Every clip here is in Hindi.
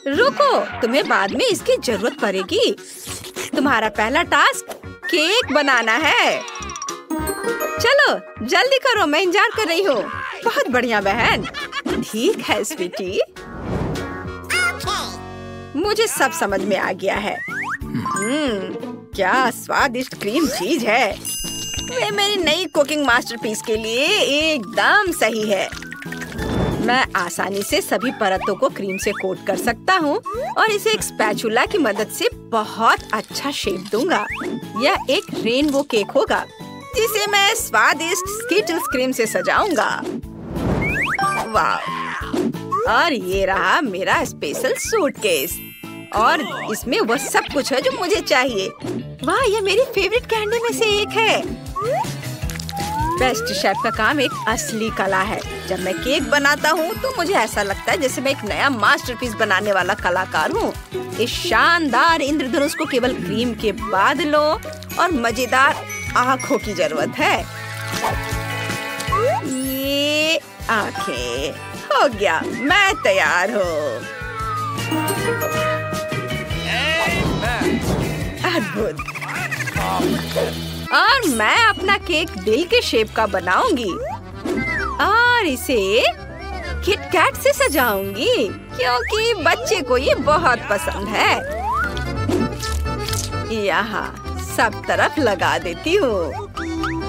रुको, तुम्हें बाद में इसकी जरूरत पड़ेगी। तुम्हारा पहला टास्क केक बनाना है। चलो जल्दी करो, मैं इंतजार कर रही हूँ। बहुत बढ़िया बहन। ठीक है स्वीटी, मुझे सब समझ में आ गया है। क्या स्वादिष्ट क्रीम चीज है। ये मेरी नई कुकिंग मास्टरपीस के लिए एकदम सही है। मैं आसानी से सभी परतों को क्रीम से कोट कर सकता हूँ और इसे एक स्पैचुला की मदद से बहुत अच्छा शेप दूंगा। यह एक रेनबो केक होगा जिसे मैं स्वादिष्ट स्किटल्स क्रीम से सजाऊंगा। वाह! और ये रहा मेरा स्पेशल सूटकेस और इसमें वो सब कुछ है जो मुझे चाहिए। वाह, ये मेरी फेवरेट कैंडी में से एक है। बेस्ट शेफ का काम एक असली कला है। जब मैं केक बनाता हूँ तो मुझे ऐसा लगता है जैसे मैं एक नया मास्टरपीस बनाने वाला कलाकार हूँ। इस शानदार इंद्रधनुष को केवल क्रीम के बादलों और मजेदार आँखों की जरूरत है। ये आँखें, हो गया, मैं तैयार हूँ। अद्भुत। और मैं अपना केक दिल के शेप का बनाऊंगी और इसे किट कैट से सजाऊंगी क्योंकि बच्चे को ये बहुत पसंद है। यहाँ सब तरफ लगा देती हूँ,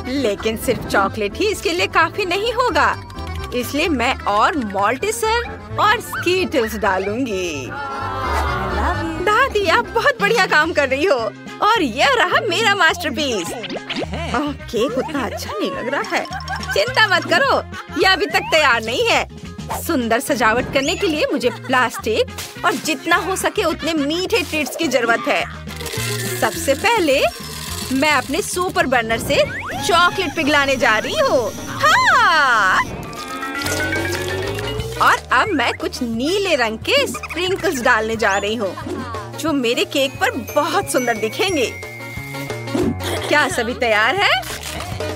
लेकिन सिर्फ चॉकलेट ही इसके लिए काफी नहीं होगा, इसलिए मैं और मॉल्टिसर और स्कीटल्स डालूंगी। दादी, आप बहुत बढ़िया काम कर रही हो और यह रहा मेरा मास्टरपीस। केक उतना अच्छा नहीं लग रहा है। चिंता मत करो, यह अभी तक तैयार नहीं है। सुंदर सजावट करने के लिए मुझे प्लास्टिक और जितना हो सके उतने मीठे ट्रीट्स की जरूरत है। सबसे पहले मैं अपने सुपर बर्नर से चॉकलेट पिघलाने जा रही हूँ। हाँ! और अब मैं कुछ नीले रंग के स्प्रिंकल्स डालने जा रही हूँ जो मेरे केक पर बहुत सुंदर दिखेंगे। क्या सभी तैयार है?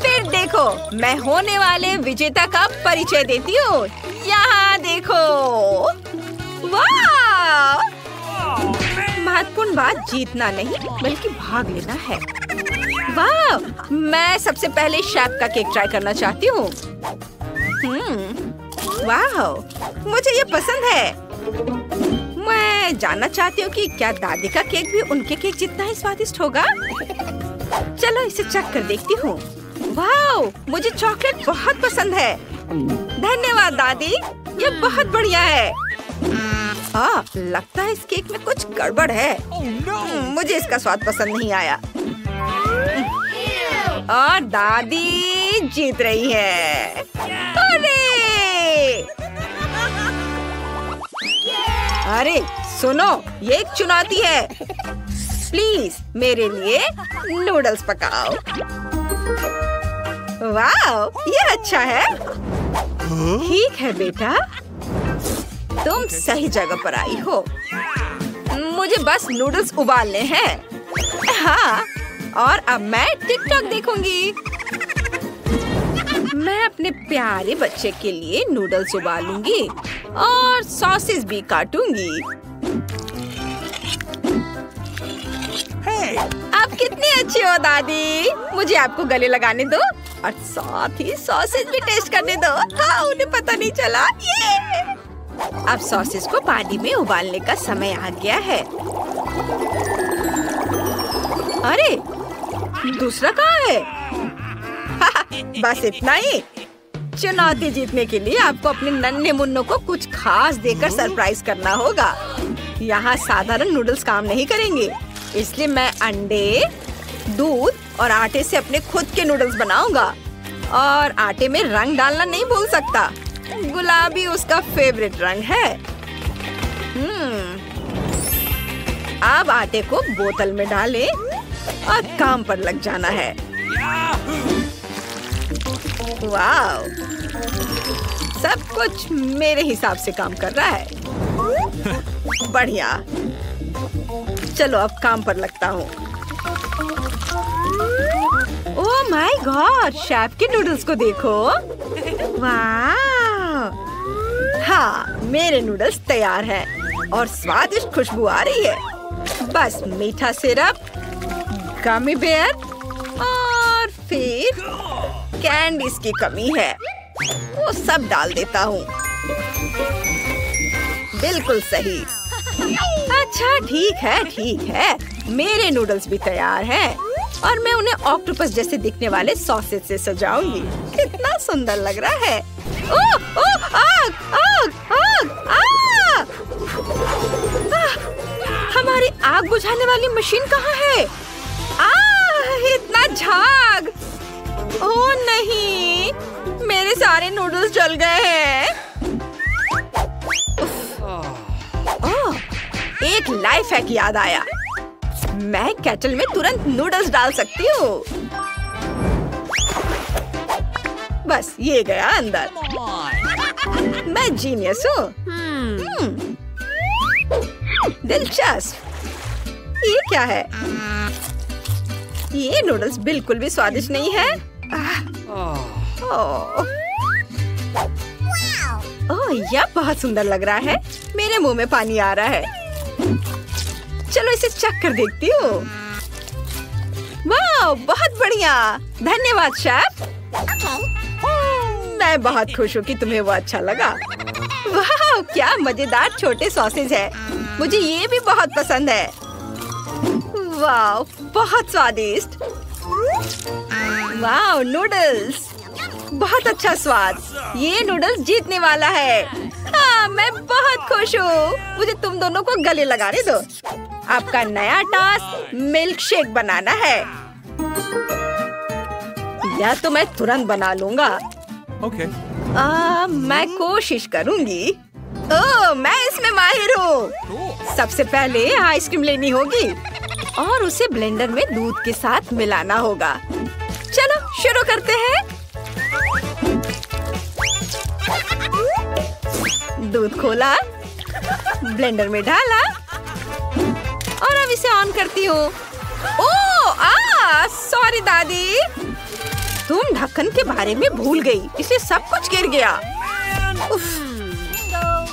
फिर देखो, मैं होने वाले विजेता का परिचय देती हूँ। यहाँ देखो। वाह! महत्वपूर्ण बात जीतना नहीं बल्कि भाग लेना है। वाह! मैं सबसे पहले शेफ का केक ट्राई करना चाहती हूँ। वाह! मुझे ये पसंद है। मैं जानना चाहती हूँ कि क्या दादी का केक भी उनके केक जितना ही स्वादिष्ट होगा। चलो इसे चख कर देखती हूँ। वाह! मुझे चॉकलेट बहुत पसंद है। धन्यवाद दादी, ये बहुत बढ़िया है। लगता है इस केक में कुछ गड़बड़ है। मुझे इसका स्वाद पसंद नहीं आया। और दादी जीत रही है। अरे सुनो, ये एक चुनौती है। प्लीज मेरे लिए नूडल्स पकाओ। वाह, ये अच्छा है। ठीक है बेटा, तुम सही जगह पर आई हो। मुझे बस नूडल्स उबालने हैं। हाँ, और अब मैं टिकटॉक देखूंगी। मैं अपने प्यारे बच्चे के लिए नूडल्स उबालूंगी और सॉसेस भी काटूंगी। आप कितनी अच्छी हो दादी। मुझे आपको गले लगाने दो और साथ ही सॉसेज भी टेस्ट करने दो। हाँ, उन्हें पता नहीं चला। ये अब सॉसेज को पानी में उबालने का समय आ गया है। अरे दूसरा कहाँ है? बस इतना ही। चुनौती जीतने के लिए आपको अपने नन्हे मुन्नों को कुछ खास देकर सरप्राइज करना होगा। यहाँ साधारण नूडल्स काम नहीं करेंगे, इसलिए मैं अंडे, दूध और आटे से अपने खुद के नूडल्स बनाऊंगा। और आटे में रंग डालना नहीं भूल सकता। गुलाबी उसका फेवरेट रंग है। अब आटे को बोतल में डालें और काम पर लग जाना है। वाह! सब कुछ मेरे हिसाब से काम कर रहा है। बढ़िया। चलो अब काम पर लगता हूँ। ओह माय गॉड, शेफ के नूडल्स को देखो। वाह! हाँ, मेरे नूडल्स तैयार हैं। और स्वादिष्ट खुशबू आ रही है। बस मीठा सिरप, गमी बेयर और फिर कैंडीज की कमी है, वो सब डाल देता हूँ। बिल्कुल सही। अच्छा ठीक है, मेरे नूडल्स भी तैयार हैं और मैं उन्हें ऑक्टोपस जैसे दिखने वाले सॉसेज से सजाऊंगी। कितना सुंदर लग रहा है। ओह ओह आग आग आग आग! हमारी आग बुझाने वाली मशीन कहाँ है? इतना झाग! ओह नहीं, मेरे सारे नूडल्स जल गए हैं। ओह, एक लाइफ हैक याद आया। मैं केटल में तुरंत नूडल्स डाल सकती हूँ। बस ये गया अंदर। मैं जीनियस हूँ। दिलचस्प। ये क्या है? ये नूडल्स बिल्कुल भी स्वादिष्ट नहीं है। ओह, यह बहुत सुंदर लग रहा है। मेरे मुंह में पानी आ रहा है। चलो इसे चख कर देखती हूँ। वाह, बहुत बढ़िया। धन्यवाद शेफ। मैं बहुत खुश हूँ कि तुम्हें वो अच्छा लगा। वाह, क्या मजेदार छोटे सॉसेज है। मुझे ये भी बहुत पसंद है। वाह, बहुत स्वादिष्ट। वाह, नूडल्स, बहुत अच्छा स्वाद। ये नूडल्स जीतने वाला है। हाँ, मैं बहुत खुश हूँ। मुझे तुम दोनों को गले लगाने दो। आपका नया टास्क मिल्क शेक बनाना है। या तो मैं तुरंत बना लूंगा। Okay. मैं कोशिश करूंगी। ओह, मैं इसमें माहिर हूँ। सबसे पहले आइसक्रीम लेनी होगी और उसे ब्लेंडर में दूध के साथ मिलाना होगा। चलो शुरू करते हैं। दूध खोला, ब्लेंडर में डाला और अब इसे ऑन करती हूँ। ओह, सॉरी दादी, तुम ढक्कन के बारे में भूल गई, इसलिए सब कुछ गिर गया।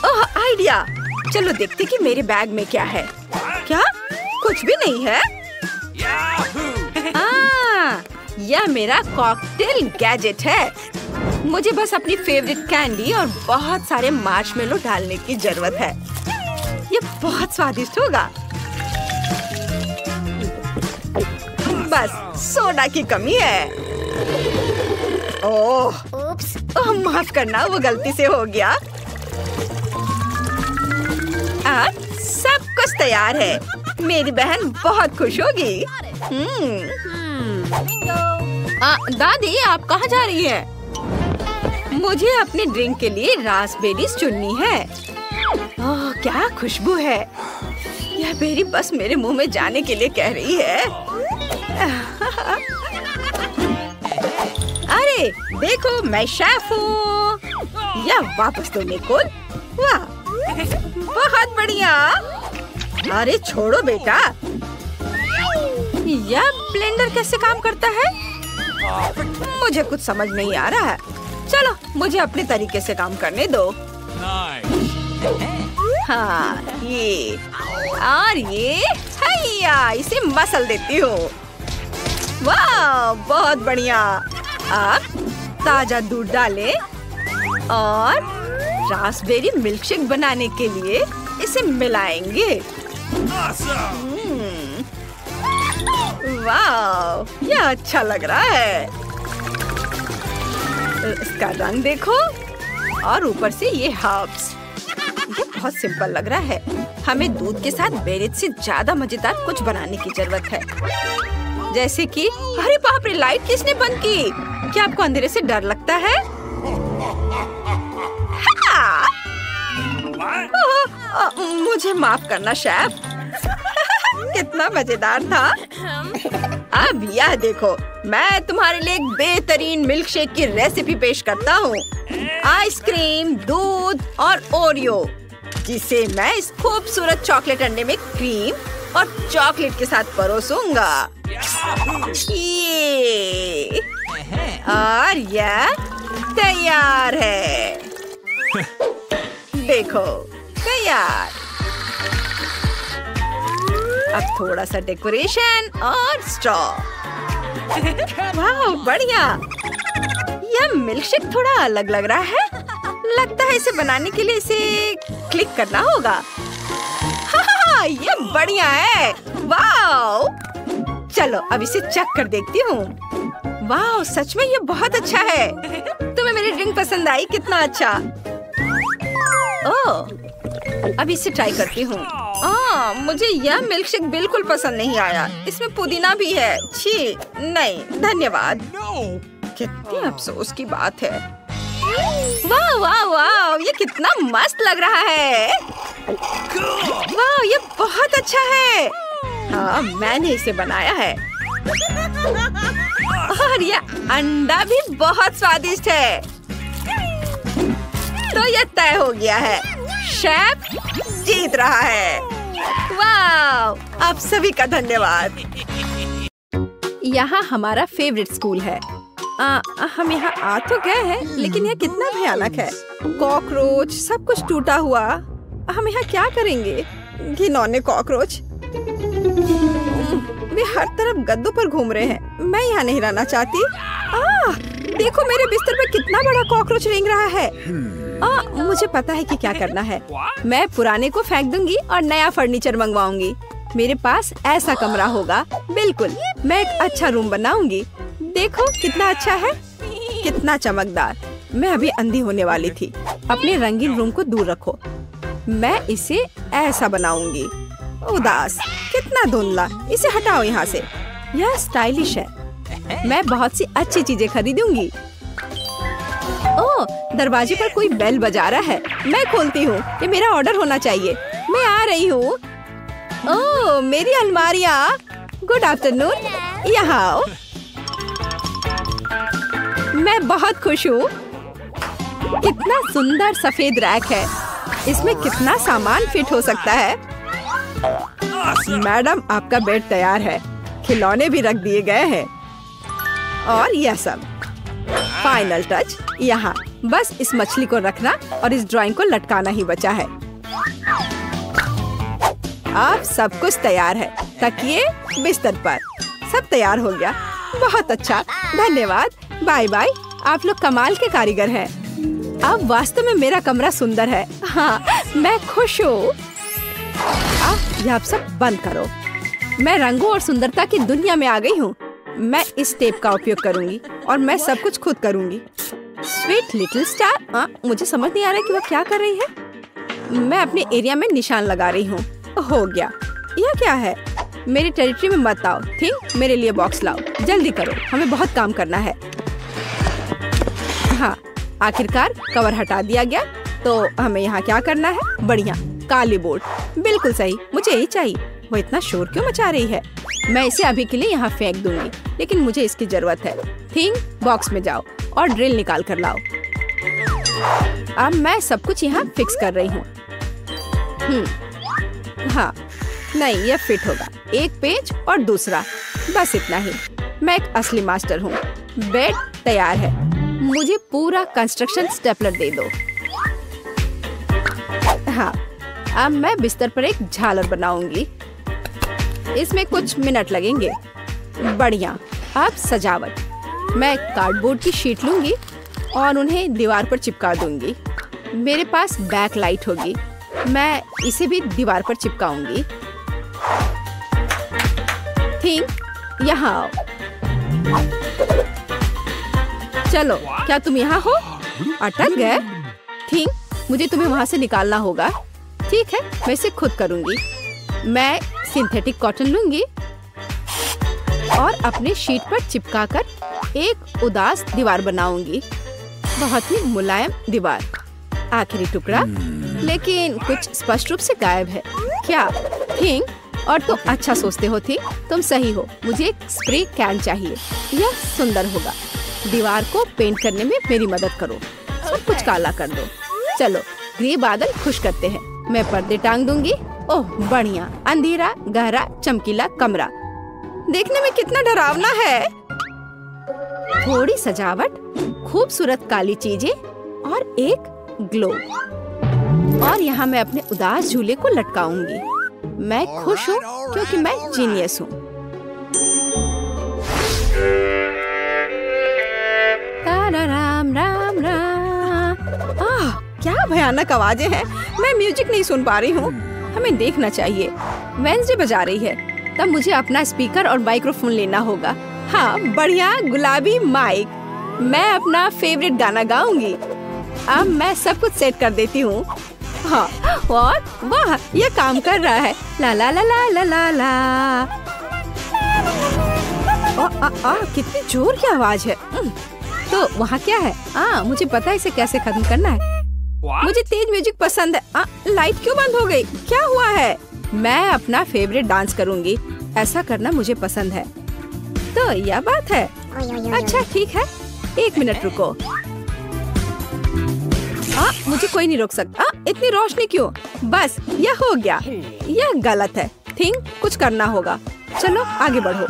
ओह, आइडिया। चलो देखते कि मेरे बैग में क्या है। क्या? कुछ भी नहीं है। यह मेरा कॉकटेल गैजेट है। मुझे बस अपनी फेवरेट कैंडी और बहुत सारे मार्शमेलो डालने की जरूरत है। ये बहुत स्वादिष्ट होगा। बस सोडा की कमी है। ओह, माफ करना, वो गलती से हो गया। सब कुछ तैयार है। मेरी बहन बहुत खुश होगी। दादी, आप कहाँ जा रही हैं? मुझे अपने ड्रिंक के लिए रास्पबेरीज चुननी है। ओह, क्या खुशबू है। यह बेरी बस मेरे मुंह में जाने के लिए कह रही है। अरे देखो, मैं शेफ हूँ। या वापस तो निकोल। वाह, बहुत बढ़िया। अरे छोड़ो बेटा। यह ब्लेंडर कैसे काम करता है? मुझे कुछ समझ नहीं आ रहा है। चलो मुझे अपने तरीके से काम करने दो। हाँ, ये और ये, हैया, इसे मसल देती हूँ। वाह, बहुत बढ़िया। अब ताजा दूध डालें और रास्पबेरी मिल्कशेक बनाने के लिए इसे मिलाएंगे। वाह, यह अच्छा लग रहा है। इसका रंग देखो और ऊपर से ये हर्ब्स। ये बहुत सिंपल लग रहा है। हमें दूध के साथ बेरीज से ज्यादा मजेदार कुछ बनाने की जरूरत है। जैसे कि, अरे बाप रे, लाइट किसने बंद की? क्या आपको अंधेरे से डर लगता है? मुझे माफ करना शेफ। कितना मजेदार था। अब यह देखो, मैं तुम्हारे लिए एक बेहतरीन मिल्कशेक की रेसिपी पेश करता हूँ। आइसक्रीम, दूध और ओरियो, जिसे मैं इस खूबसूरत चॉकलेट अंडे में क्रीम और चॉकलेट के साथ परोसूंगा। ये और यह तैयार है। देखो, तैयार। अब थोड़ा सा डेकोरेशन और स्ट्रॉ। वाह बढ़िया। यह मिल्कशेक थोड़ा अलग लग रहा है। लगता है इसे बनाने के लिए इसे क्लिक करना होगा। हाँ, ये बढ़िया है। वाह, चलो अब इसे चख कर देखती हूँ। वाह, सच में ये बहुत अच्छा है। तुम्हें मेरी ड्रिंक पसंद आई? कितना अच्छा। ओह, अब इसे ट्राई करती हूँ। मुझे यह मिल्कशेक बिल्कुल पसंद नहीं आया। इसमें पुदीना भी है। छी, नहीं धन्यवाद। कितनी अफसोस की बात है। वाह वाह वाह, ये कितना मस्त लग रहा है। वाह, ये बहुत अच्छा है। हाँ, मैंने इसे बनाया है। और ये अंडा भी बहुत स्वादिष्ट है। तो ये तय हो गया है, शेफ जीत रहा है। वाह, आप सभी का धन्यवाद। यहाँ हमारा फेवरेट स्कूल है। हम यहाँ आ तो गए हैं, लेकिन यह कितना भयानक है। कॉकरोच, सब कुछ टूटा हुआ। हम यहाँ क्या करेंगे? घिनौने कॉकरोच, वे हर तरफ गद्दों पर घूम रहे हैं। मैं यहाँ नहीं रहना चाहती। देखो मेरे बिस्तर पे कितना बड़ा कॉकरोच रेंग रहा है। मुझे पता है कि क्या करना है। मैं पुराने को फेंक दूंगी और नया फर्नीचर मंगवाऊंगी। मेरे पास ऐसा कमरा होगा। बिल्कुल, मैं एक अच्छा रूम बनाऊंगी। देखो कितना अच्छा है, कितना चमकदार। मैं अभी अंधी होने वाली थी। अपने रंगीन रूम को दूर रखो। मैं इसे ऐसा बनाऊंगी। उदास, कितना धुंधला। इसे हटाओ यहाँ से। यह स्टाइलिश है। मैं बहुत सी अच्छी चीजें खरीदूंगी। ओह, दरवाजे पर कोई बेल बजा रहा है। मैं खोलती हूँ। ये मेरा ऑर्डर होना चाहिए। मैं आ रही हूँ। ओह, मेरी अलमारियाँ। गुड आफ्टरनून, यहाँ आओ। मैं बहुत खुश हूँ। कितना सुंदर सफेद रैक है। इसमें कितना सामान फिट हो सकता है। मैडम, आपका बेड तैयार है। खिलौने भी रख दिए गए हैं। और यह सब फाइनल टच यहाँ। बस इस मछली को रखना और इस ड्राइंग को लटकाना ही बचा है। अब सब कुछ तैयार है। तकिए, बिस्तर पर, सब तैयार हो गया। बहुत अच्छा, धन्यवाद। Bye bye. आप लोग कमाल के कारीगर हैं। अब वास्तव में मेरा कमरा सुंदर है। हाँ, मैं खुश हूँ। अब आप सब बंद करो। मैं रंगों और सुंदरता की दुनिया में आ गई हूँ। मैं इस टेप का उपयोग करूंगी और मैं सब कुछ खुद करूंगी। स्वीट लिटिल स्टार, मुझे समझ नहीं आ रहा कि वो क्या कर रही है। मैं अपने एरिया में निशान लगा रही हूँ। हो गया। यह क्या है? मेरी टेरिटरी में मत आओ। थिंक, मेरे लिए बॉक्स लाओ। जल्दी करो, हमें बहुत काम करना है। हाँ, आखिरकार कवर हटा दिया गया। तो हमें यहाँ क्या करना है? बढ़िया, काली बोर्ड। बिल्कुल सही, मुझे यही चाहिए। वो इतना शोर क्यों मचा रही है? मैं इसे अभी के लिए यहाँ फेंक दूंगी, लेकिन मुझे इसकी जरूरत है। थिंक, बॉक्स में जाओ और ड्रिल निकाल कर लाओ। अब मैं सब कुछ यहाँ फिक्स कर रही हूँ। हाँ, नहीं, यह फिट होगा। एक पेज और दूसरा, बस इतना ही। मैं एक असली मास्टर हूँ। बेड तैयार है। मुझे पूरा कंस्ट्रक्शन स्टेपलर दे दो। हाँ, अब मैं बिस्तर पर एक झालर बनाऊंगी। इसमें कुछ मिनट लगेंगे। बढ़िया। अब सजावट। मैं कार्डबोर्ड की शीट लूंगी और उन्हें दीवार पर चिपका दूंगी। मेरे पास बैक लाइट होगी। मैं इसे भी दीवार पर चिपकाऊंगी। थिंक, यहाँ आओ। चलो, क्या तुम यहाँ हो? अटक गए? थिंक, मुझे तुम्हें वहाँ से निकालना होगा। ठीक है, मैं इसे खुद करूंगी। मैं सिंथेटिक कॉटन लूंगी और अपने शीट पर चिपकाकर एक उदास दीवार बनाऊंगी। बहुत ही मुलायम दीवार। आखिरी टुकड़ा, लेकिन कुछ स्पष्ट रूप से गायब है। क्या? थिंक, और तुम अच्छा सोचते हो। थी, तुम सही हो। मुझे एक स्प्रे कैन चाहिए। यह सुंदर होगा। दीवार को पेंट करने में मेरी मदद करो। सब कुछ काला कर दो। चलो, ग्रे बादल खुश करते हैं। मैं पर्दे टांग दूंगी। ओह बढ़िया, अंधेरा, गहरा, चमकीला कमरा। देखने में कितना डरावना है। थोड़ी सजावट, खूबसूरत काली चीजें और एक ग्लो। और यहाँ मैं अपने उदास झूले को लटकाऊंगी। मैं खुश हूँ क्योंकि मैं जीनियस हूँ। राम राम राम। क्या भयानक आवाजें हैं। मैं म्यूजिक नहीं सुन पा रही हूँ। हमें देखना चाहिए। वेंसडे बजा रही है, तब मुझे अपना स्पीकर और माइक्रोफोन लेना होगा। हाँ, बढ़िया गुलाबी माइक। मैं अपना फेवरेट गाना गाऊंगी। अब मैं सब कुछ सेट कर देती हूँ। हाँ, और वाह, ये काम कर रहा है। ला ला ला ला ला ला ला। कितनी जोर की आवाज है। तो वहाँ क्या है? मुझे पता है इसे कैसे खत्म करना है। मुझे तेज म्यूजिक पसंद है। लाइट क्यों बंद हो गई? क्या हुआ है? मैं अपना फेवरेट डांस करूंगी। ऐसा करना मुझे पसंद है। तो यह बात है। अच्छा ठीक है, 1 मिनट रुको। मुझे कोई नहीं रोक सकता। इतनी रोशनी क्यों? बस यह हो गया। यह गलत है। थिंग, कुछ करना होगा। चलो आगे बढ़ो।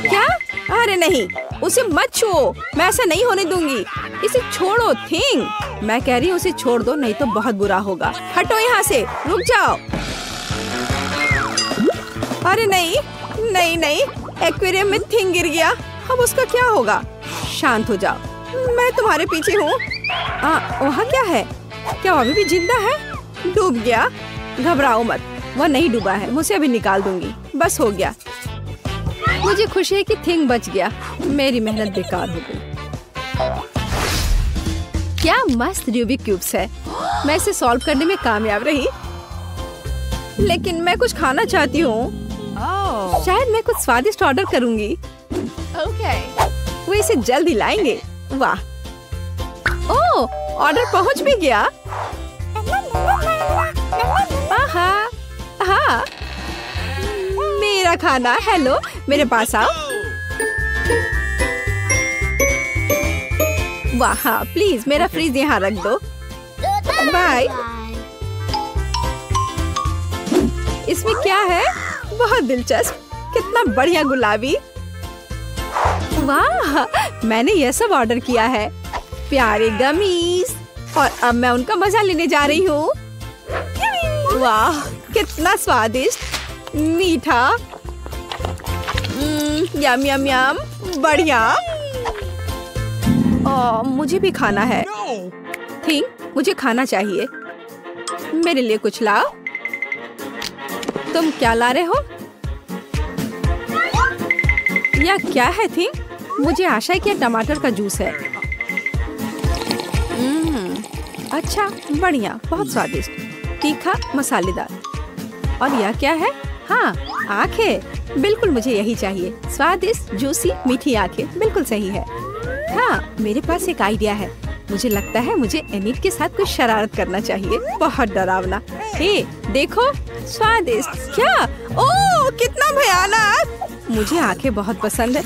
क्या? अरे नहीं, उसे मत छुओ। मैं ऐसा नहीं होने दूंगी। इसे छोड़ो थिंग। मैं कह रही हूँ उसे छोड़ दो, नहीं तो बहुत बुरा होगा। हटो यहाँ से, रुक जाओ। अरे नहीं नहीं नहीं, एक्वेरियम में थिंग गिर गया। अब उसका क्या होगा? शांत हो जाओ, मैं तुम्हारे पीछे हूँ। वहाँ क्या है? क्या वो अभी भी जिंदा है? डूब गया? घबराओ मत, वो नहीं डूबा है। मुझे अभी निकाल दूंगी। बस हो गया। मुझे खुशी है कि थिंग बच गया। मेरी मेहनत बेकार हो गई। क्या मस्त रूबिक क्यूब्स है। मैं इसे सॉल्व करने में कामयाब रही। लेकिन मैं कुछ खाना चाहती हूँ। शायद मैं कुछ स्वादिष्ट ऑर्डर करूँगी। वो इसे जल्दी लाएंगे। वाह, ओह, ऑर्डर पहुँच भी गया। हाँ, मेरा खाना। हेलो, मेरे पास आओ। वाह, हाँ, प्लीज मेरा फ्रिज यहाँ रख दो। बाय। इसमें क्या है? बहुत दिलचस्प। कितना बढ़िया गुलाबी। वाह, मैंने यह सब ऑर्डर किया है। प्यारे गमीज। और अब मैं उनका मजा लेने जा रही हूँ। वाह, कितना स्वादिष्ट, मीठा। यम यम यम, बढ़िया। मुझे भी खाना है। थिंग, मुझे खाना चाहिए। मेरे लिए कुछ लाओ। तुम क्या ला रहे हो? यह क्या है थिंग? मुझे आशा है कि यह टमाटर का जूस है। अच्छा, बढ़िया, बहुत स्वादिष्ट, तीखा, मसालेदार। और यह क्या है? हाँ, आंखें। बिल्कुल मुझे यही चाहिए। स्वादिष्ट, जूसी, मीठी आंखें। बिल्कुल सही है। हाँ, मेरे पास एक आइडिया है। मुझे लगता है मुझे एनिट के साथ कुछ शरारत करना चाहिए। बहुत डरावना। हे, देखो, स्वादिष्ट। क्या? ओह, कितना भयानक। मुझे आंखें बहुत पसंद है।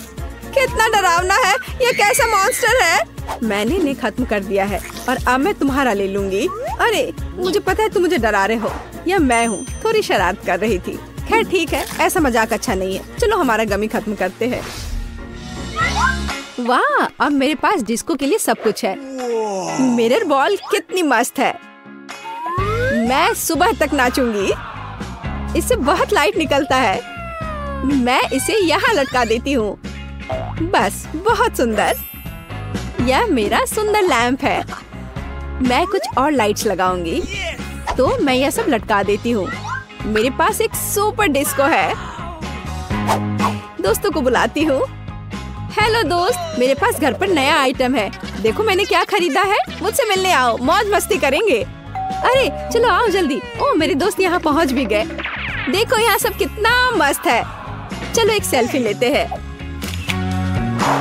कितना डरावना है। ये कैसा मॉन्स्टर है? मैंने इन्हें खत्म कर दिया है और अब मैं तुम्हारा ले लूंगी। अरे, मुझे पता है तुम मुझे डरा रहे हो। यह मैं हूँ, थोड़ी शरारत कर रही थी। खैर ठीक है, ऐसा मजाक अच्छा नहीं है। चलो हमारा गमी खत्म करते हैं। वाह, अब मेरे पास डिस्को के लिए सब कुछ है। मिरर बॉल कितनी मस्त है। मैं सुबह तक नाचूंगी। इससे बहुत लाइट निकलता है। मैं इसे यहाँ लटका देती हूँ। बस, बहुत सुंदर। यह मेरा सुंदर लैंप है। मैं कुछ और लाइट्स लगाऊंगी। तो मैं यह सब लटका देती हूँ। मेरे पास एक सुपर डिस्को है। दोस्तों को बुलाती हूँ। हेलो दोस्त, मेरे पास घर पर नया आइटम है। देखो मैंने क्या खरीदा है। मुझसे मिलने आओ, मौज मस्ती करेंगे। अरे चलो आओ जल्दी। ओह, मेरे दोस्त यहाँ पहुँच भी गए। देखो यहाँ सब कितना मस्त है। चलो एक सेल्फी लेते हैं।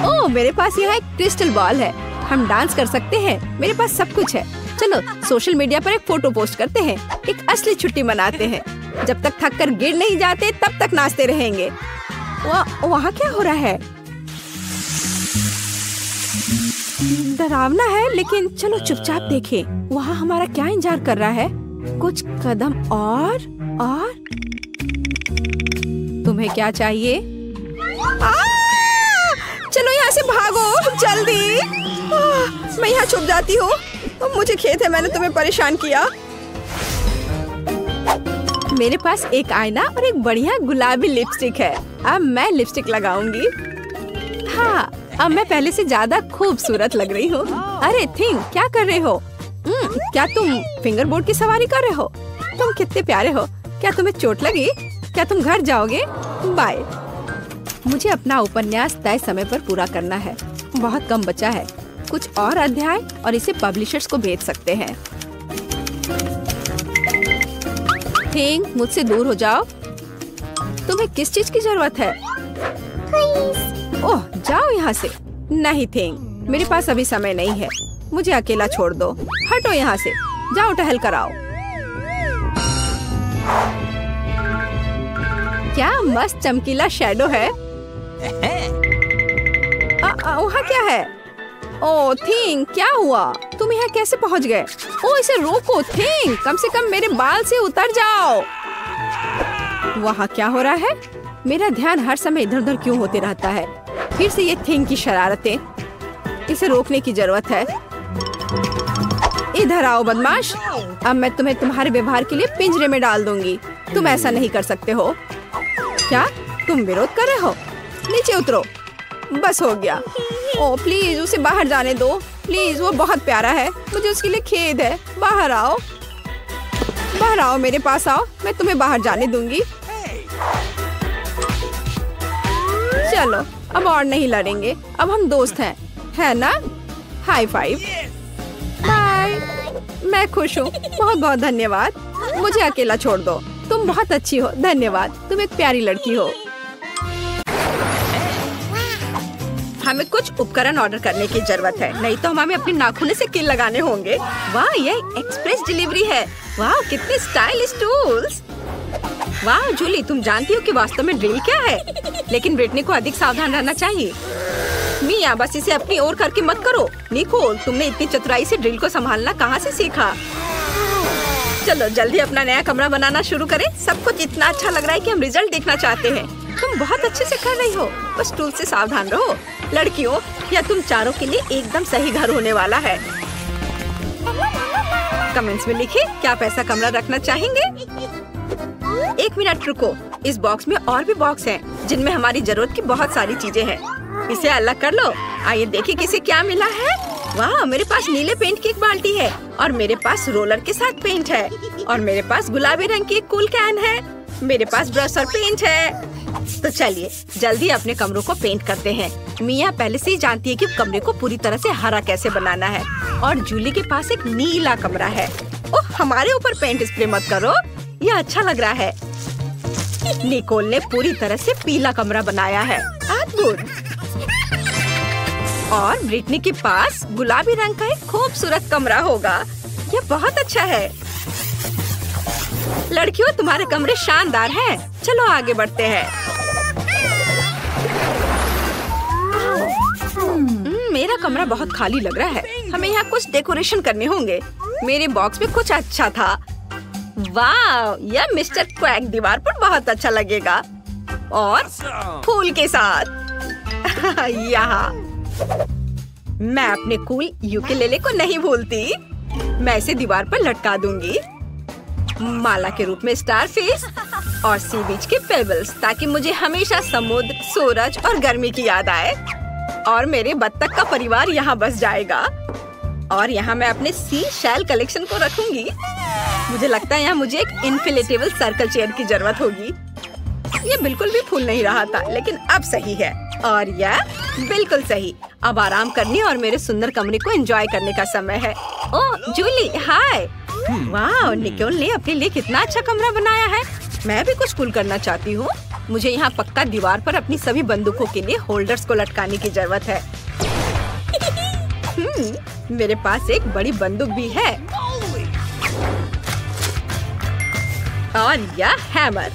ओह, मेरे पास यहाँ एक क्रिस्टल बॉल है। हम डांस कर सकते हैं। मेरे पास सब कुछ है। चलो सोशल मीडिया पर एक फोटो पोस्ट करते हैं। एक असली छुट्टी मनाते हैं। जब तक थक कर गिर नहीं जाते तब तक नाचते रहेंगे। वहाँ क्या हो रहा है? डरावना है, लेकिन चलो चुपचाप देखें। वहाँ हमारा क्या इंतजार कर रहा है? कुछ कदम और तुम्हें क्या चाहिए? चलो यहाँ से भागो जल्दी। मैं यहाँ छुप जाती हूँ। मुझे खेद है मैंने तुम्हें परेशान किया। मेरे पास एक आईना और एक बढ़िया गुलाबी लिपस्टिक है। अब मैं लिपस्टिक लगाऊंगी। हाँ, अब मैं पहले से ज्यादा खूबसूरत लग रही हूँ। अरे थिंग, क्या कर रहे हो? क्या तुम फिंगर बोर्ड की सवारी कर रहे हो? तुम कितने प्यारे हो। क्या तुम्हें चोट लगी? क्या तुम घर जाओगे? बाय। मुझे अपना उपन्यास तय समय पर पूरा करना है। बहुत कम बचा है। कुछ और अध्याय और इसे पब्लिशर्स को भेज सकते हैं। थिंग, मुझसे दूर हो जाओ। तुम्हें किस चीज की जरूरत है? ओह, जाओ यहाँ से। नहीं थिंग, मेरे पास अभी समय नहीं है। मुझे अकेला छोड़ दो। हटो यहाँ से। जाओ टहल कर आओ। क्या मस्त चमकीला शैडो है। वहाँ क्या है? ओह थिंग, क्या हुआ? तुम यहाँ कैसे पहुँच गए? ओह, इसे रोको थिंग, कम से कम मेरे बाल से उतर जाओ। वहाँ क्या हो रहा है? मेरा ध्यान हर समय इधर उधर क्यों होते रहता है? फिर से ये थिंग की शरारतें। इसे रोकने की जरूरत है। इधर आओ बदमाश। अब मैं तुम्हें तुम्हारे व्यवहार के लिए पिंजरे में डाल दूंगी। तुम ऐसा नहीं कर सकते हो। क्या तुम विरोध कर रहे हो? नीचे उतरो। बस हो गया। ओह प्लीज, उसे बाहर जाने दो प्लीज। वो बहुत प्यारा है। मुझे उसके लिए खेद है। बाहर आओ, बाहर आओ, मेरे पास आओ। मैं तुम्हें बाहर जाने दूंगी। चलो, अब और नहीं लड़ेंगे। अब हम दोस्त हैं, है ना? High five. बाय। मैं खुश हूँ। बहुत बहुत धन्यवाद। मुझे अकेला छोड़ दो। तुम बहुत अच्छी हो। धन्यवाद। तुम एक प्यारी लड़की हो। हमें कुछ उपकरण ऑर्डर करने की जरूरत है, नहीं तो हमें अपने नाखूनों से कील लगाने होंगे। वाह, ये एक्सप्रेस डिलीवरी है। वाह, कितने स्टाइलिश टूल्स। वाह जूली, तुम जानती हो कि वास्तव में ड्रिल क्या है? लेकिन ब्रिटनी को अधिक सावधान रहना चाहिए। मिया, बस इसे अपनी ओर करके मत करो। निकोल, तुमने इतनी चतुराई से ड्रिल को संभालना कहाँ से सीखा? चलो जल्दी अपना नया कमरा बनाना शुरू करें। सब कुछ इतना अच्छा लग रहा है कि हम रिजल्ट देखना चाहते हैं। तुम बहुत अच्छे से कर रही हो। बस टूल से सावधान रहो। लड़कियों, या तुम चारों के लिए एकदम सही घर होने वाला है। कमेंट्स में लिखिए क्या आप ऐसा कमरा रखना चाहेंगे। एक मिनट रुको, इस बॉक्स में और भी बॉक्स हैं जिनमें हमारी जरूरत की बहुत सारी चीजें हैं। इसे अलग कर लो। आइए देखिए किसे क्या मिला है। वाह, मेरे पास नीले पेंट की एक बाल्टी है और मेरे पास रोलर के साथ पेंट है और मेरे पास गुलाबी रंग की एक कूल कैन है। मेरे पास ब्रश और पेंट है। तो चलिए जल्दी अपने कमरों को पेंट करते हैं। मिया पहले से ही जानती है कि कमरे को पूरी तरह से हरा कैसे बनाना है और जूली के पास एक नीला कमरा है। ओह, हमारे ऊपर पेंट स्प्रे मत करो, ये अच्छा लग रहा है। निकोल ने पूरी तरह से पीला कमरा बनाया है। अद्भुत। और ब्रिटनी के पास गुलाबी रंग का एक खूबसूरत कमरा होगा। यह बहुत अच्छा है। लड़कियों, तुम्हारे कमरे शानदार हैं। चलो आगे बढ़ते हैं। मेरा कमरा बहुत खाली लग रहा है। हमें यहाँ कुछ डेकोरेशन करने होंगे। मेरे बॉक्स में कुछ अच्छा था। वाह, यह मिस्टर क्वैक दीवार पर बहुत अच्छा लगेगा और फूल के साथ। यहाँ मैं अपने कूल यूकेलेले को नहीं भूलती। मैं इसे दीवार पर लटका दूंगी। माला के रूप में स्टारफिश और सी बीच के पेबल्स, ताकि मुझे हमेशा समुद्र, सूरज और गर्मी की याद आए। और मेरे बत्तख का परिवार यहाँ बस जाएगा। और यहाँ मैं अपने सी शैल कलेक्शन को रखूंगी। मुझे लगता है यहाँ मुझे एक इन्फ्लेटेबल सर्कल चेयर की जरूरत होगी। ये बिल्कुल भी फूल नहीं रहा था, लेकिन अब सही है। और यह बिल्कुल सही। अब आराम करने और मेरे सुंदर कमरे को एंजॉय करने का समय है। ओह जूली, हाय। वाह, निकोल ने अपने लिए कितना अच्छा कमरा बनाया है। मैं भी कुछ कूल करना चाहती हूँ। मुझे यहाँ पक्का दीवार पर अपनी सभी बंदूकों के लिए होल्डर्स को लटकाने की जरूरत है। मेरे पास एक बड़ी बंदूक भी है और यह हैमर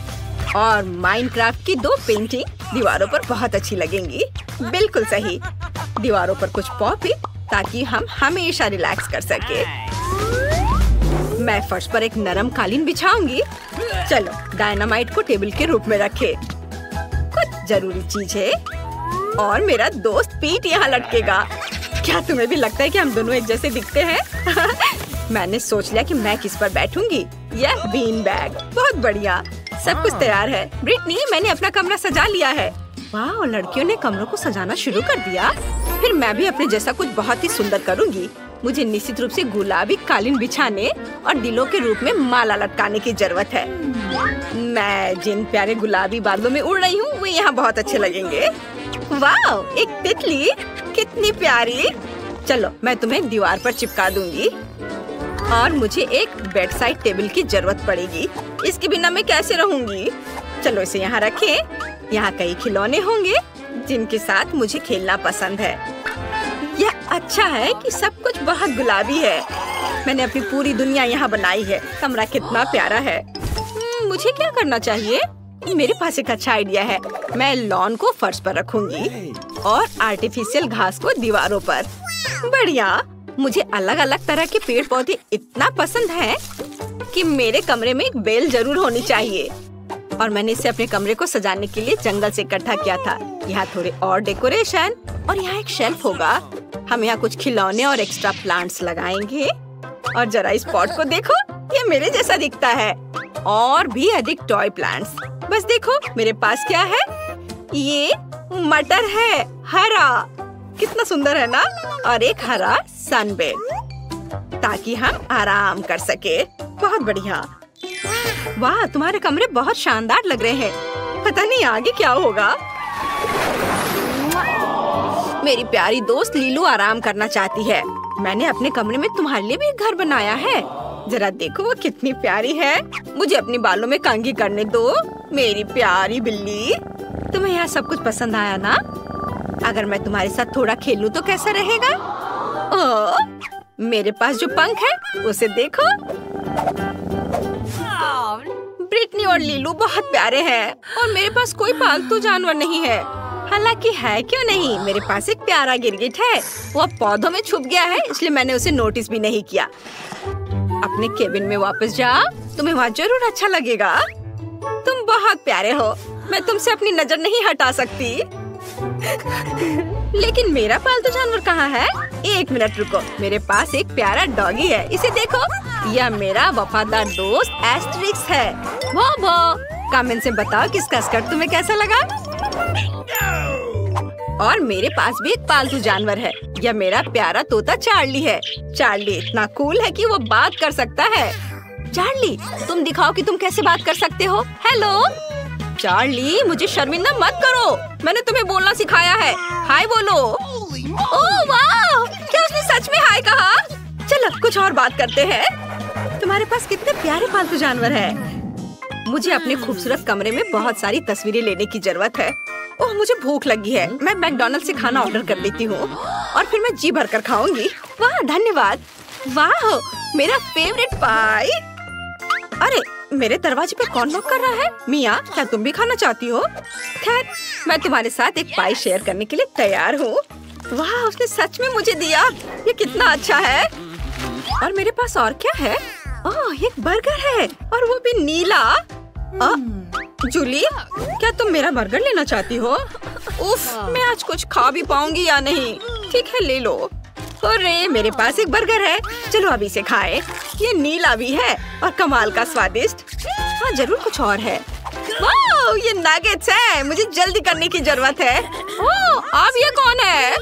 और माइनक्राफ्ट की 2 पेंटिंग दीवारों पर बहुत अच्छी लगेंगी। बिल्कुल सही। दीवारों पर कुछ पॉपी, ताकि हम हमेशा रिलैक्स कर सके। मैं फर्श पर एक नरम कालीन बिछाऊंगी। चलो डायनामाइट को टेबल के रूप में रखे। कुछ जरूरी चीज है। और मेरा दोस्त पीट यहाँ लटकेगा। क्या तुम्हें भी लगता है कि हम दोनों एक जैसे दिखते हैं? मैंने सोच लिया कि मैं किस पर बैठूंगी। यह बीन बैग, बहुत बढ़िया। सब कुछ तैयार है। ब्रिटनी, मैंने अपना कमरा सजा लिया है। वाह, लड़कियों ने कमरों को सजाना शुरू कर दिया। फिर मैं भी अपने जैसा कुछ बहुत ही सुंदर करूँगी। मुझे निश्चित रूप से गुलाबी कालीन बिछाने और दिलों के रूप में माला लटकाने की जरूरत है। मैं जिन प्यारे गुलाबी बादलों में उड़ रही हूँ वे यहाँ बहुत अच्छे लगेंगे। वाह, एक तितली, कितनी प्यारी। चलो, मैं तुम्हें दीवार पर चिपका दूंगी। और मुझे एक बेड साइड टेबल की जरूरत पड़ेगी। इसके बिना मैं कैसे रहूंगी? चलो इसे यहाँ रखें। यहाँ कई खिलौने होंगे जिनके साथ मुझे खेलना पसंद है। यह अच्छा है कि सब कुछ बहुत गुलाबी है। मैंने अपनी पूरी दुनिया यहाँ बनाई है। कमरा कितना प्यारा है। मुझे क्या करना चाहिए? मेरे पास एक अच्छा आइडिया है। मैं लॉन को फर्श पर रखूंगी और आर्टिफिशियल घास को दीवारों पर। बढ़िया। मुझे अलग अलग तरह के पेड़ पौधे इतना पसंद है कि मेरे कमरे में एक बेल जरूर होनी चाहिए। और मैंने इसे अपने कमरे को सजाने के लिए जंगल से इकट्ठा किया था। यहाँ थोड़े और डेकोरेशन और यहाँ एक शेल्फ होगा। हम यहाँ कुछ खिलौने और एक्स्ट्रा प्लांट्स लगाएंगे। और जरा इस पॉट को देखो, ये मेरे जैसा दिखता है। और भी अधिक टॉय प्लांट्स। बस देखो मेरे पास क्या है। ये मटर है, हरा। कितना सुंदर है ना। और एक हरा सनबेड ताकि हम आराम कर सके। बहुत बढ़िया। वाह, तुम्हारे कमरे बहुत शानदार लग रहे हैं। पता नहीं आगे क्या होगा। मेरी प्यारी दोस्त लीलू आराम करना चाहती है। मैंने अपने कमरे में तुम्हारे लिए भी एक घर बनाया है। जरा देखो वो कितनी प्यारी है। मुझे अपने बालों में कंघी करने दो, मेरी प्यारी बिल्ली। तुम्हें यहाँ सब कुछ पसंद आया ना? अगर मैं तुम्हारे साथ थोड़ा खेलूं तो कैसा रहेगा? ओह, मेरे पास जो पंख है उसे देखो। ब्रिटनी और लीलू बहुत प्यारे हैं और मेरे पास कोई पालतू जानवर नहीं है। हालांकि है क्यों नहीं, मेरे पास एक प्यारा गिरगिट है। वो पौधों में छुप गया है, इसलिए मैंने उसे नोटिस भी नहीं किया। अपने केबिन में वापस जाओ, तुम्हें वहाँ जरूर अच्छा लगेगा। तुम बहुत प्यारे हो, मैं तुमसे अपनी नजर नहीं हटा सकती। लेकिन मेरा पालतू जानवर कहाँ है? एक मिनट रुको, मेरे पास एक प्यारा डॉगी है। इसे देखो, यह मेरा वफादार दोस्त एस्ट्रिक्स है। वो कमेंट से बताओ कि इसका स्कर्ट तुम्हें कैसा लगा। और मेरे पास भी एक पालतू जानवर है। यह मेरा प्यारा तोता चार्ली है। चार्ली इतना कूल है कि वो बात कर सकता है। चार्ली, तुम दिखाओ कि तुम कैसे बात कर सकते हो। हेलो चार्ली, मुझे शर्मिंदा मत करो। मैंने तुम्हें बोलना सिखाया है। हाय बोलो। ओह वाह, क्या उसने सच में हाय कहा? चलो कुछ और बात करते हैं। तुम्हारे पास कितने प्यारे पालतू जानवर हैं। मुझे अपने खूबसूरत कमरे में बहुत सारी तस्वीरें लेने की जरूरत है। ओह, मुझे भूख लगी है। मैं मैकडॉनल्ड से खाना ऑर्डर कर लेती हूँ और फिर मैं जी भर कर खाऊंगी। वाह धन्यवाद। वाह, मेरा फेवरेट पाई। अरे, मेरे दरवाजे पे कौन नॉक कर रहा है? मिया, क्या तुम भी खाना चाहती हो? खैर, मैं तुम्हारे साथ एक पाई शेयर करने के लिए तैयार हूँ। वाह, उसने सच में मुझे दिया। ये कितना अच्छा है। और मेरे पास और क्या है? ओह, एक बर्गर है और वो भी नीला। जूली, क्या तुम मेरा बर्गर लेना चाहती हो? उफ, मैं आज कुछ खा भी पाऊंगी या नहीं? ठीक है, ले लो। अरे, मेरे पास एक बर्गर है। चलो अभी इसे खाएं। ये नीला भी है और कमाल का स्वादिष्ट। हाँ, जरूर कुछ और है। वाह, ये नगेट्स है। मुझे जल्दी करने की जरूरत है। ओह, अब ये कौन है?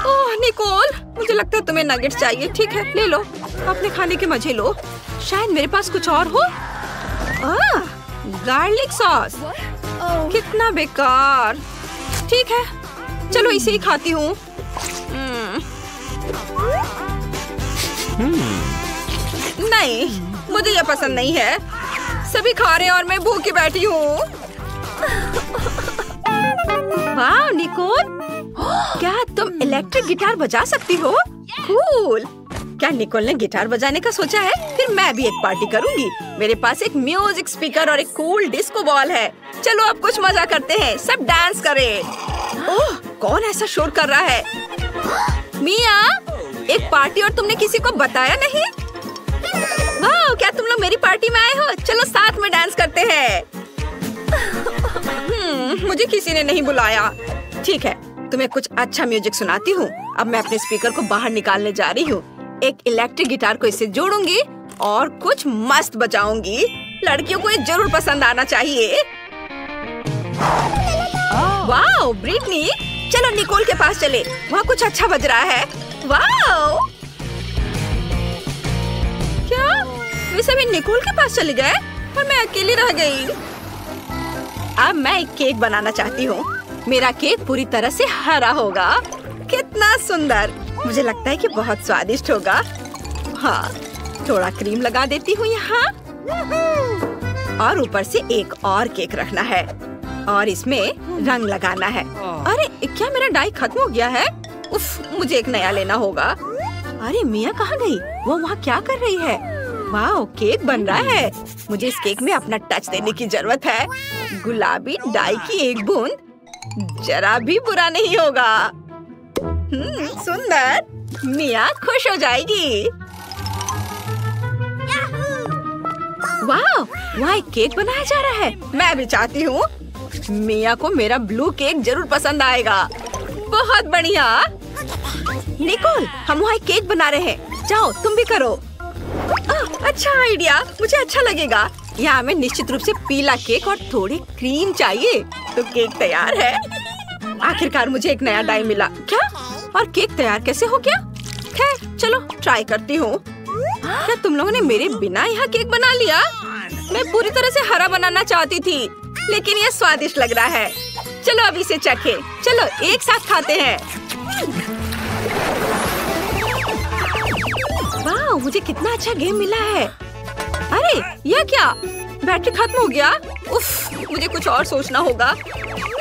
ओह निकोल, मुझे लगता है तुम्हें नगेट्स चाहिए। ठीक है, ले लो, अपने खाने के मजे लो। शायद मेरे पास कुछ और हो। गार्लिक सॉस, कितना बेकार। ठीक है, चलो इसे ही खाती हूँ। नहीं, मुझे ये पसंद नहीं है। सभी खा रहे हैं और मैं भूखी बैठी हूँ। वाह निकोल, क्या तुम इलेक्ट्रिक गिटार बजा सकती हो? कूल। क्या निकोल ने गिटार बजाने का सोचा है? फिर मैं भी एक पार्टी करूंगी। मेरे पास एक म्यूजिक स्पीकर और एक कूल डिस्को बॉल है। चलो अब कुछ मजा करते हैं, सब डांस करें। ओह, कौन ऐसा शोर कर रहा है? मिया, एक पार्टी और तुमने किसी को बताया नहीं? वाह, क्या तुम लोग मेरी पार्टी में आए हो? चलो साथ में डांस करते हैं। मुझे किसी ने नहीं बुलाया। ठीक है, तुम्हें कुछ अच्छा म्यूजिक सुनाती हूँ। अब मैं अपने स्पीकर को बाहर निकालने जा रही हूँ। एक इलेक्ट्रिक गिटार को इससे जोड़ूंगी और कुछ मस्त बचाऊंगी। लड़कियों को ये जरूर पसंद आना चाहिए। वाओ ब्रिटनी, चलो निकोल के पास चले, वहाँ कुछ अच्छा बज रहा है। वाओ, क्या वे सभी निकोल के पास चले गए और मैं अकेली रह गई। अब मैं एक केक बनाना चाहती हूँ। मेरा केक पूरी तरह से हरा होगा। कितना सुंदर, मुझे लगता है कि बहुत स्वादिष्ट होगा। हाँ, थोड़ा क्रीम लगा देती हूँ यहाँ और ऊपर से एक और केक रखना है और इसमें रंग लगाना है। अरे क्या मेरा डाई खत्म हो गया है? उफ, मुझे एक नया लेना होगा। अरे मिया कहाँ गई? वो वहाँ क्या कर रही है? वाह, केक बन रहा है। मुझे इस केक में अपना टच देने की जरूरत है। गुलाबी डाई की एक बूंद जरा भी बुरा नहीं होगा। सुंदर, मिया खुश हो जाएगी। वाह, वहाँ एक केक बनाया जा रहा है। मैं भी चाहती हूँ। मिया को मेरा ब्लू केक जरूर पसंद आएगा। बहुत बढ़िया। निकोल, हम वहाँ एक केक बना रहे हैं। जाओ, तुम भी करो। अच्छा आइडिया, मुझे अच्छा लगेगा। यहाँ हमें निश्चित रूप से पीला केक और थोड़ी क्रीम चाहिए। तो केक तैयार है। आखिरकार मुझे एक नया डाई मिला। क्या? और केक तैयार कैसे हो गया? खैर, चलो ट्राई करती हूँ। क्या तुम लोगों ने मेरे बिना यहाँ केक बना लिया? मैं पूरी तरह से हरा बनाना चाहती थी, लेकिन ये स्वादिष्ट लग रहा है। चलो अब इसे चखें। चलो एक साथ खाते हैं। वाह, मुझे कितना अच्छा गेम मिला है। अरे यह क्या? बैटरी खत्म हो गया। उफ, मुझे कुछ और सोचना होगा।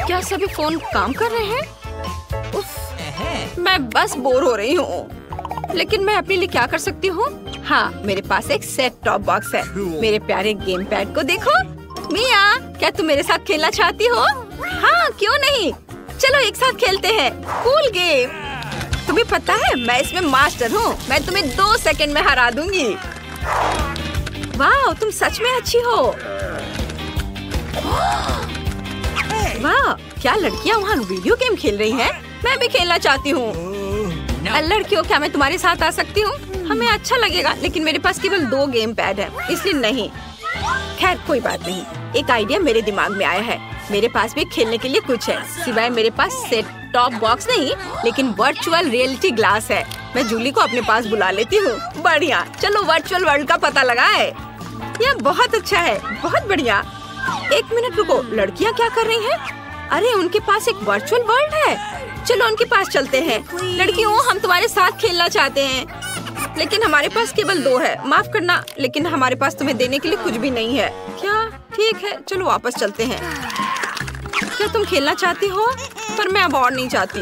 क्या सभी फोन काम कर रहे हैं? उफ, मैं बस बोर हो रही हूँ। लेकिन मैं अपने लिए क्या कर सकती हूँ? हाँ, मेरे पास एक सेट टॉप बॉक्स है। मेरे प्यारे गेम पैड को देखो। मिया, क्या तुम मेरे साथ खेलना चाहती हो? हाँ, क्यों नहीं। चलो एक साथ खेलते हैं। Cool game. तुम्हें पता है मैं इसमें मास्टर हूँ। मैं तुम्हें 2 सेकंड में हरा दूंगी। वाह, तुम सच में अच्छी हो। वाह, क्या लड़कियाँ वहाँ वीडियो गेम खेल रही हैं? मैं भी खेलना चाहती हूँ। लड़कियों, क्या मैं तुम्हारे साथ आ सकती हूँ? हमें अच्छा लगेगा, लेकिन मेरे पास केवल 2 गेम पैड है, इसलिए नहीं। खैर कोई बात नहीं। एक आइडिया मेरे दिमाग में आया है। मेरे पास भी खेलने के लिए कुछ है, सिवाय मेरे पास सेट टॉप बॉक्स नहीं, लेकिन वर्चुअल रियलिटी ग्लास है। मैं जूली को अपने पास बुला लेती हूँ। बढ़िया, चलो वर्चुअल वर्ल्ड का पता लगाए। यह बहुत अच्छा है, बहुत बढ़िया। 1 मिनट रुको, लड़कियाँ क्या कर रही हैं? अरे उनके पास एक वर्चुअल वर्ल्ड है। चलो उनके पास चलते हैं। लड़कियों, हम तुम्हारे साथ खेलना चाहते हैं, लेकिन हमारे पास केवल 2 है। माफ करना, लेकिन हमारे पास तुम्हें देने के लिए कुछ भी नहीं है। क्या? ठीक है, चलो वापस चलते हैं। क्या तुम खेलना चाहती हो? पर मैं अब और नहीं चाहती।